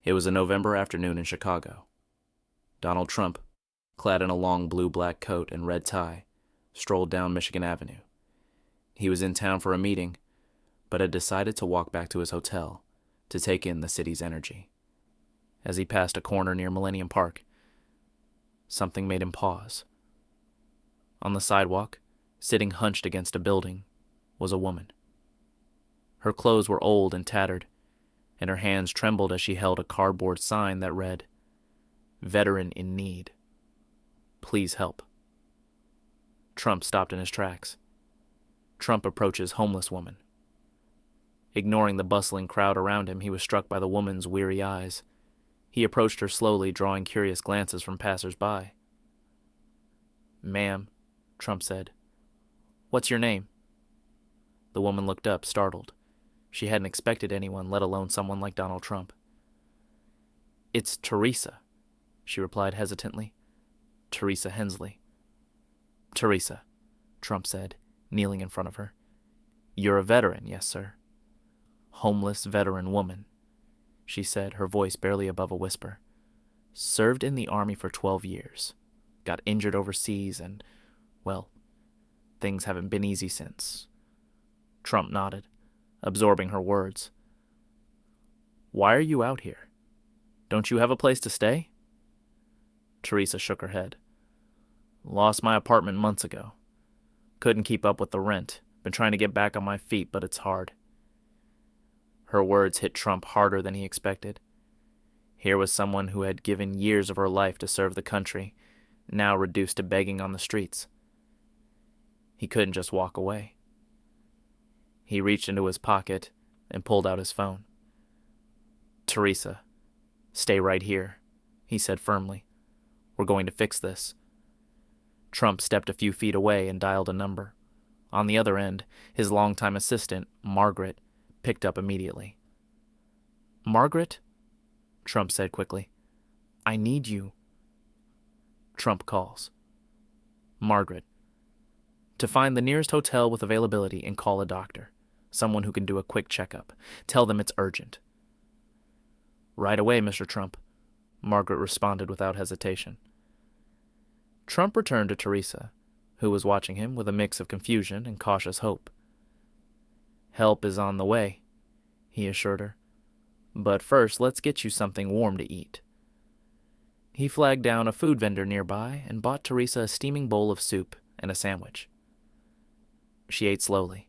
It was a November afternoon in Chicago. Donald Trump, clad in a long blue-black coat and red tie, strolled down Michigan Avenue. He was in town for a meeting, but had decided to walk back to his hotel to take in the city's energy. As he passed a corner near Millennium Park, something made him pause. On the sidewalk, sitting hunched against a building, was a woman. Her clothes were old and tattered, and her hands trembled as she held a cardboard sign that read, "Veteran in need. Please help." Trump stopped in his tracks. Trump approaches homeless woman. Ignoring the bustling crowd around him, he was struck by the woman's weary eyes. He approached her slowly, drawing curious glances from passers-by. "Ma'am," Trump said, "what's your name?" The woman looked up, startled. She hadn't expected anyone, let alone someone like Donald Trump. "It's Teresa," she replied hesitantly. "Teresa Hensley." "Teresa," Trump said, kneeling in front of her. "You're a veteran, yes, sir." "Homeless veteran woman," she said, her voice barely above a whisper. "Served in the Army for 12 years. Got injured overseas and, well, things haven't been easy since." Trump nodded, absorbing her words. "Why are you out here? Don't you have a place to stay?" Teresa shook her head. "Lost my apartment months ago. Couldn't keep up with the rent. Been trying to get back on my feet, but it's hard." Her words hit Trump harder than he expected. Here was someone who had given years of her life to serve the country, now reduced to begging on the streets. He couldn't just walk away. He reached into his pocket and pulled out his phone. "Teresa, stay right here," he said firmly. "We're going to fix this." Trump stepped a few feet away and dialed a number. On the other end, his longtime assistant, Margaret, picked up immediately. "Margaret?" Trump said quickly. "I need you." Trump calls. "Margaret, to find the nearest hotel with availability and call a doctor. Someone who can do a quick checkup. Tell them it's urgent." "Right away, Mr. Trump," Margaret responded without hesitation. Trump returned to Teresa, who was watching him with a mix of confusion and cautious hope. "Help is on the way," he assured her. "But first, let's get you something warm to eat." He flagged down a food vendor nearby and bought Teresa a steaming bowl of soup and a sandwich. She ate slowly,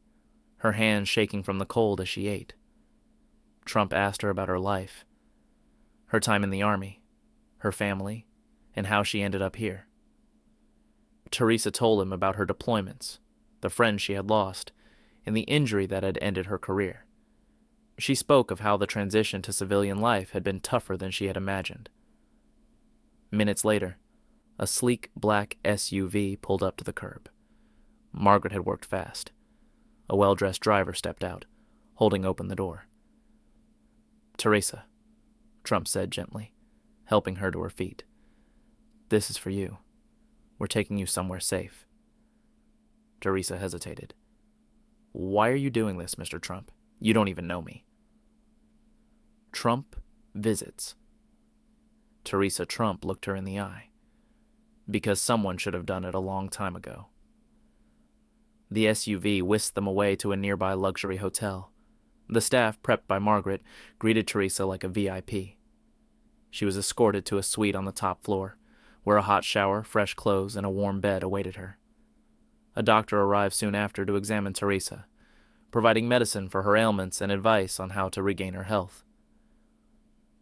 her hands shaking from the cold as she ate. Trump asked her about her life, her time in the Army, her family, and how she ended up here. Teresa told him about her deployments, the friends she had lost, and the injury that had ended her career. She spoke of how the transition to civilian life had been tougher than she had imagined. Minutes later, a sleek black SUV pulled up to the curb. Margaret had worked fast. A well-dressed driver stepped out, holding open the door. "Teresa," Trump said gently, helping her to her feet. "This is for you. We're taking you somewhere safe." Teresa hesitated. "Why are you doing this, Mr. Trump? You don't even know me." "Trump visits." Teresa Trump looked her in the eye. "Because someone should have done it a long time ago." The SUV whisked them away to a nearby luxury hotel. The staff, prepped by Margaret, greeted Teresa like a VIP. She was escorted to a suite on the top floor, where a hot shower, fresh clothes, and a warm bed awaited her. A doctor arrived soon after to examine Teresa, providing medicine for her ailments and advice on how to regain her health.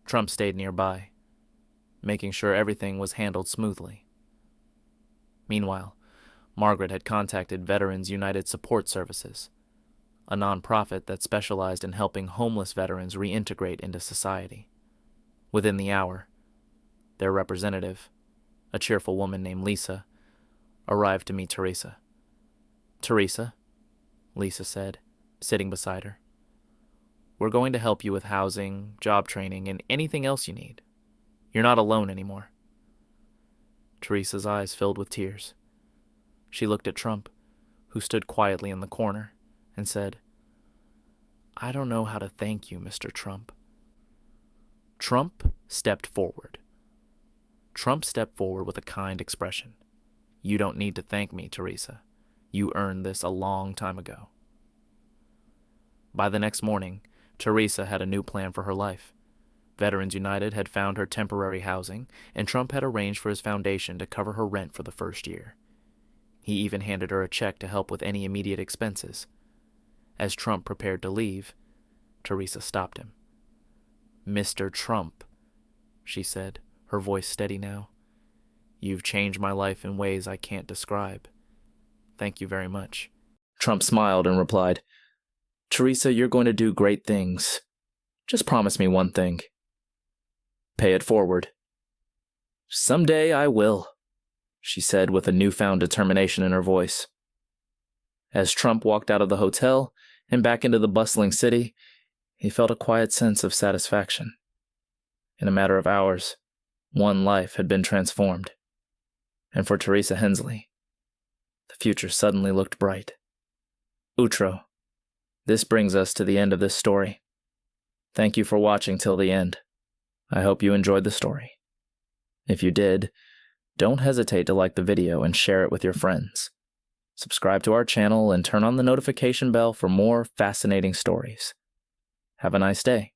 Trump stayed nearby, making sure everything was handled smoothly. Meanwhile, Margaret had contacted Veterans United Support Services, a nonprofit that specialized in helping homeless veterans reintegrate into society. Within the hour, their representative, a cheerful woman named Lisa, arrived to meet Teresa. "Teresa," Lisa said, sitting beside her, "we're going to help you with housing, job training, and anything else you need. You're not alone anymore." Teresa's eyes filled with tears. She looked at Trump, who stood quietly in the corner, and said, "I don't know how to thank you, Mr. Trump." Trump stepped forward. Trump stepped forward with a kind expression. You don't need to thank me, Teresa. You earned this a long time ago. By the next morning, Teresa had a new plan for her life. Veterans United had found her temporary housing, and Trump had arranged for his foundation to cover her rent for the first year. He even handed her a check to help with any immediate expenses. As Trump prepared to leave, Teresa stopped him. "Mr. Trump," she said, her voice steady now. "You've changed my life in ways I can't describe. Thank you very much." Trump smiled and replied, "Teresa, you're going to do great things. Just promise me one thing. Pay it forward." "Someday I will," she said with a newfound determination in her voice. As Trump walked out of the hotel and back into the bustling city, he felt a quiet sense of satisfaction. In a matter of hours, one life had been transformed. And for Teresa Hensley, the future suddenly looked bright. Outro. This brings us to the end of this story. Thank you for watching till the end. I hope you enjoyed the story. If you did, don't hesitate to like the video and share it with your friends. Subscribe to our channel and turn on the notification bell for more fascinating stories. Have a nice day.